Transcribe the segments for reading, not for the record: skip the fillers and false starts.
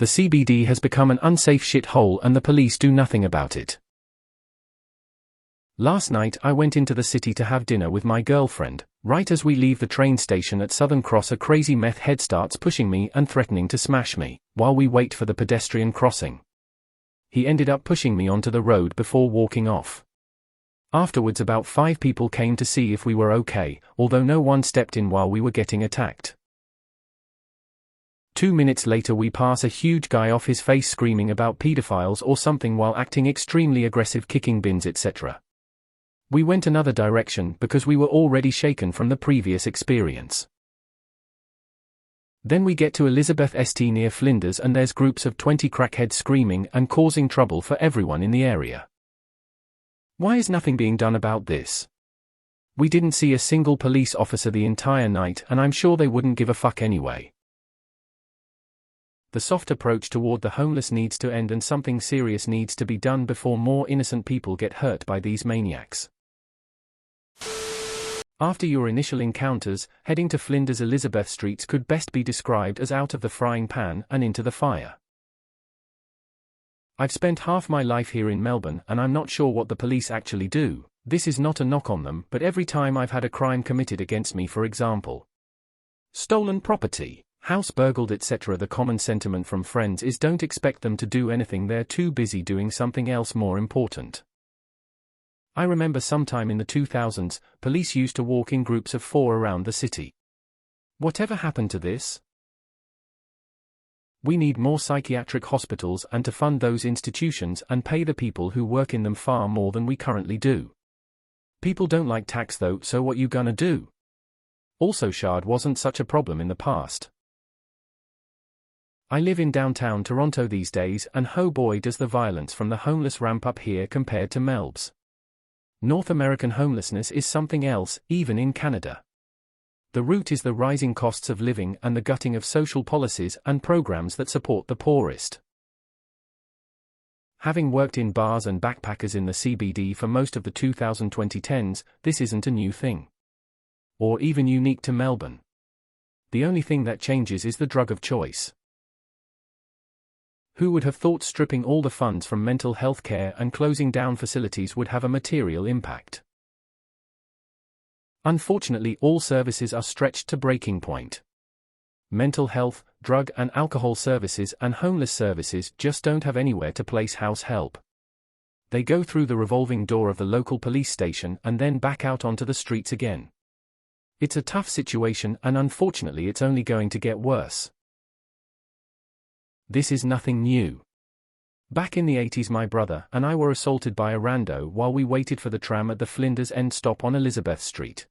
The CBD has become an unsafe shithole and the police do nothing about it. Last night I went into the city to have dinner with my girlfriend. Right as we leave the train station at Southern Cross, a crazy meth head starts pushing me and threatening to smash me, while we wait for the pedestrian crossing. He ended up pushing me onto the road before walking off. Afterwards about 5 people came to see if we were okay, although no one stepped in while we were getting attacked. 2 minutes later we pass a huge guy off his face screaming about pedophiles or something while acting extremely aggressive, kicking bins etc. We went another direction because we were already shaken from the previous experience. Then we get to Elizabeth St near Flinders and there's groups of 20 crackheads screaming and causing trouble for everyone in the area. Why is nothing being done about this? We didn't see a single police officer the entire night and I'm sure they wouldn't give a fuck anyway. The soft approach toward the homeless needs to end and something serious needs to be done before more innocent people get hurt by these maniacs. After your initial encounters, heading to Flinders Elizabeth streets could best be described as out of the frying pan and into the fire. I've spent half my life here in Melbourne and I'm not sure what the police actually do. This is not a knock on them, but every time I've had a crime committed against me, for example, stolen property, house burgled etc., the common sentiment from friends is don't expect them to do anything, they're too busy doing something else more important. I remember sometime in the 2000s, police used to walk in groups of 4 around the city. Whatever happened to this? We need more psychiatric hospitals and to fund those institutions and pay the people who work in them far more than we currently do. People don't like tax though, so what you gonna do? Also, Shard wasn't such a problem in the past. I live in downtown Toronto these days and oh boy does the violence from the homeless ramp up here compared to Melb's. North American homelessness is something else, even in Canada. The root is the rising costs of living and the gutting of social policies and programs that support the poorest. Having worked in bars and backpackers in the CBD for most of the 2010s, this isn't a new thing. Or even unique to Melbourne. The only thing that changes is the drug of choice. Who would have thought stripping all the funds from mental health care and closing down facilities would have a material impact? Unfortunately, all services are stretched to breaking point. Mental health, drug and alcohol services and homeless services just don't have anywhere to place house help. They go through the revolving door of the local police station and then back out onto the streets again. It's a tough situation and unfortunately it's only going to get worse. This is nothing new. Back in the 80s my brother and I were assaulted by a rando while we waited for the tram at the Flinders end stop on Elizabeth Street.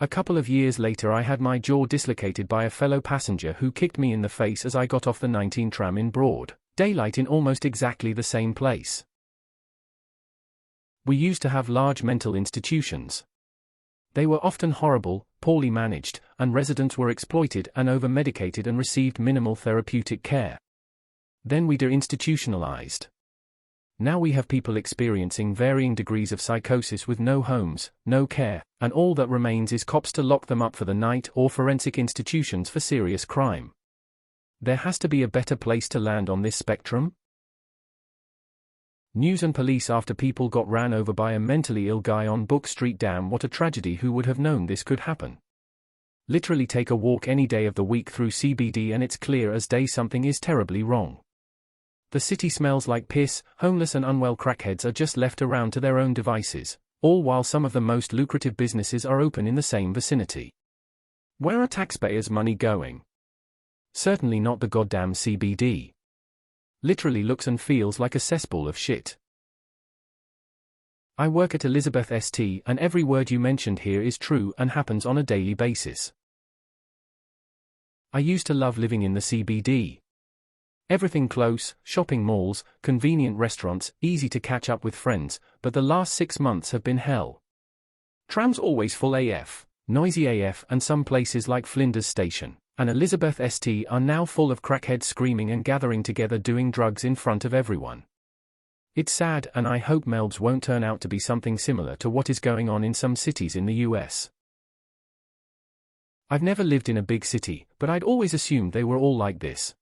A couple of years later I had my jaw dislocated by a fellow passenger who kicked me in the face as I got off the 19 tram in broad daylight in almost exactly the same place. We used to have large mental institutions. They were often horrible, poorly managed, and residents were exploited and over-medicated and received minimal therapeutic care. Then we de-institutionalized. Now we have people experiencing varying degrees of psychosis with no homes, no care, and all that remains is cops to lock them up for the night or forensic institutions for serious crime. There has to be a better place to land on this spectrum. News and police after people got ran over by a mentally ill guy on Book Street. Damn, what a tragedy. Who would have known this could happen? Literally take a walk any day of the week through CBD and it's clear as day something is terribly wrong. The city smells like piss, homeless and unwell crackheads are just left around to their own devices, all while some of the most lucrative businesses are open in the same vicinity. Where are taxpayers' money going? Certainly not the goddamn CBD. Literally looks and feels like a cesspool of shit. I work at Elizabeth St and every word you mentioned here is true and happens on a daily basis. I used to love living in the CBD. Everything close, shopping malls, convenient restaurants, easy to catch up with friends, but the last 6 months have been hell. Trams always full AF, noisy AF, and some places like Flinders Station and Elizabeth St are now full of crackheads screaming and gathering together doing drugs in front of everyone. It's sad and I hope Melb's won't turn out to be something similar to what is going on in some cities in the US. I've never lived in a big city, but I'd always assumed they were all like this.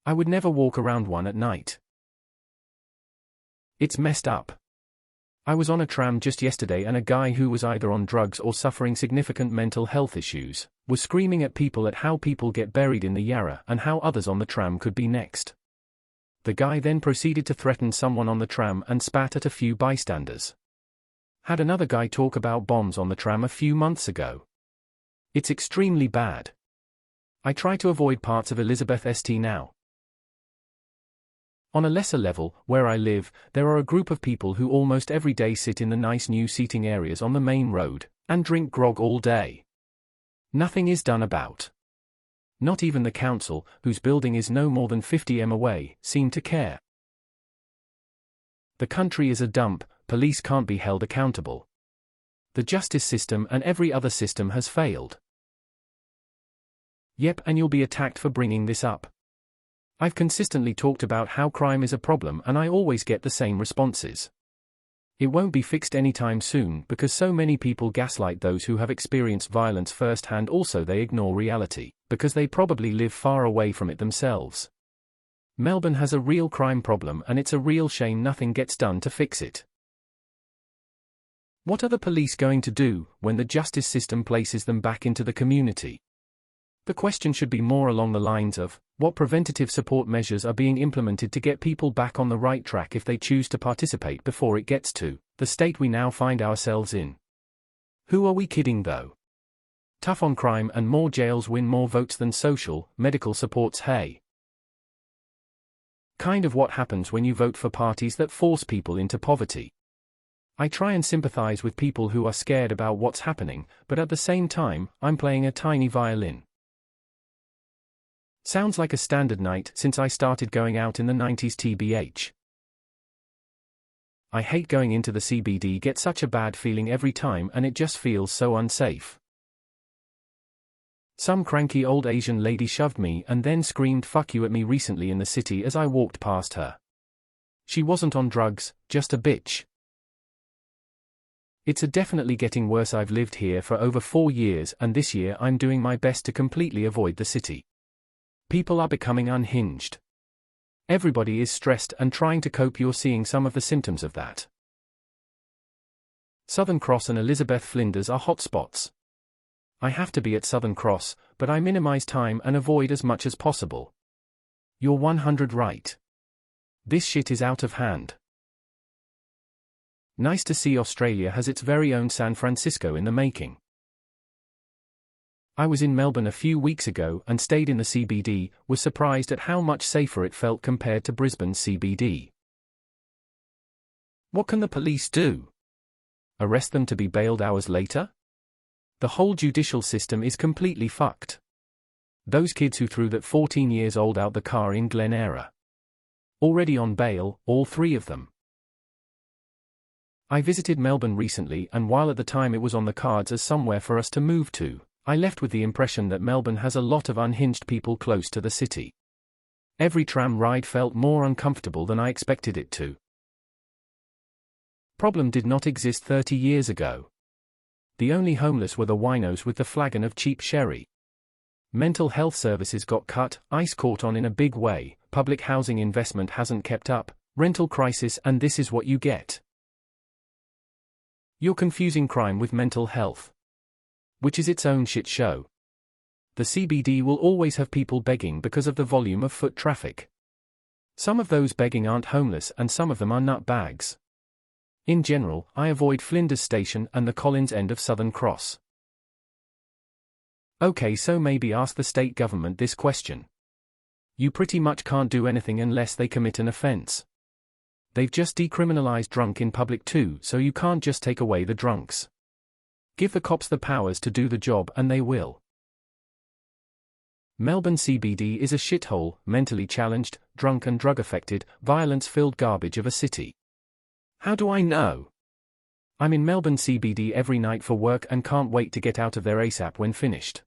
I would never walk around one at night. It's messed up. I was on a tram just yesterday and a guy who was either on drugs or suffering significant mental health issues was screaming at people at how people get buried in the Yarra and how others on the tram could be next. The guy then proceeded to threaten someone on the tram and spat at a few bystanders. Had another guy talk about bombs on the tram a few months ago. It's extremely bad. I try to avoid parts of Elizabeth St now. On a lesser level, where I live, there are a group of people who almost every day sit in the nice new seating areas on the main road and drink grog all day. Nothing is done about. Not even the council, whose building is no more than 50 m away, seem to care. The country is a dump, police can't be held accountable. The justice system and every other system has failed. Yep, and you'll be attacked for bringing this up. I've consistently talked about how crime is a problem and I always get the same responses. It won't be fixed anytime soon because so many people gaslight those who have experienced violence firsthand. Also they ignore reality, because they probably live far away from it themselves. Melbourne has a real crime problem and it's a real shame nothing gets done to fix it. What are the police going to do when the justice system places them back into the community? The question should be more along the lines of, what preventative support measures are being implemented to get people back on the right track if they choose to participate before it gets to the state we now find ourselves in? Who are we kidding though? Tough on crime and more jails win more votes than social, medical supports, hey. Kind of what happens when you vote for parties that force people into poverty. I try and sympathize with people who are scared about what's happening, but at the same time, I'm playing a tiny violin. Sounds like a standard night since I started going out in the 90s tbh. I hate going into the CBD, get such a bad feeling every time and it just feels so unsafe. Some cranky old Asian lady shoved me and then screamed "fuck you" at me recently in the city as I walked past her. She wasn't on drugs, just a bitch. It's definitely getting worse. I've lived here for over 4 years and this year I'm doing my best to completely avoid the city. People are becoming unhinged. Everybody is stressed and trying to cope. You're seeing some of the symptoms of that. Southern Cross and Elizabeth Flinders are hotspots. I have to be at Southern Cross, but I minimize time and avoid as much as possible. You're 100 right. This shit is out of hand. Nice to see Australia has its very own San Francisco in the making. I was in Melbourne a few weeks ago and stayed in the CBD, was surprised at how much safer it felt compared to Brisbane CBD. What can the police do? Arrest them to be bailed hours later? The whole judicial system is completely fucked. Those kids who threw that 14 years old out the car in Glen Eira. Already on bail, all 3 of them. I visited Melbourne recently and while at the time it was on the cards as somewhere for us to move to, I left with the impression that Melbourne has a lot of unhinged people close to the city. Every tram ride felt more uncomfortable than I expected it to. Problem did not exist 30 years ago. The only homeless were the winos with the flagon of cheap sherry. Mental health services got cut, ICE caught on in a big way, public housing investment hasn't kept up, rental crisis, and this is what you get. You're confusing crime with mental health. Which is its own shit show. The CBD will always have people begging because of the volume of foot traffic. Some of those begging aren't homeless and some of them are nutbags. In general, I avoid Flinders Station and the Collins end of Southern Cross. Okay, so maybe ask the state government this question. You pretty much can't do anything unless they commit an offense. They've just decriminalized drunk in public too, so you can't just take away the drunks. Give the cops the powers to do the job and they will. Melbourne CBD is a shithole, mentally challenged, drunk and drug-affected, violence-filled garbage of a city. How do I know? I'm in Melbourne CBD every night for work and can't wait to get out of there ASAP when finished.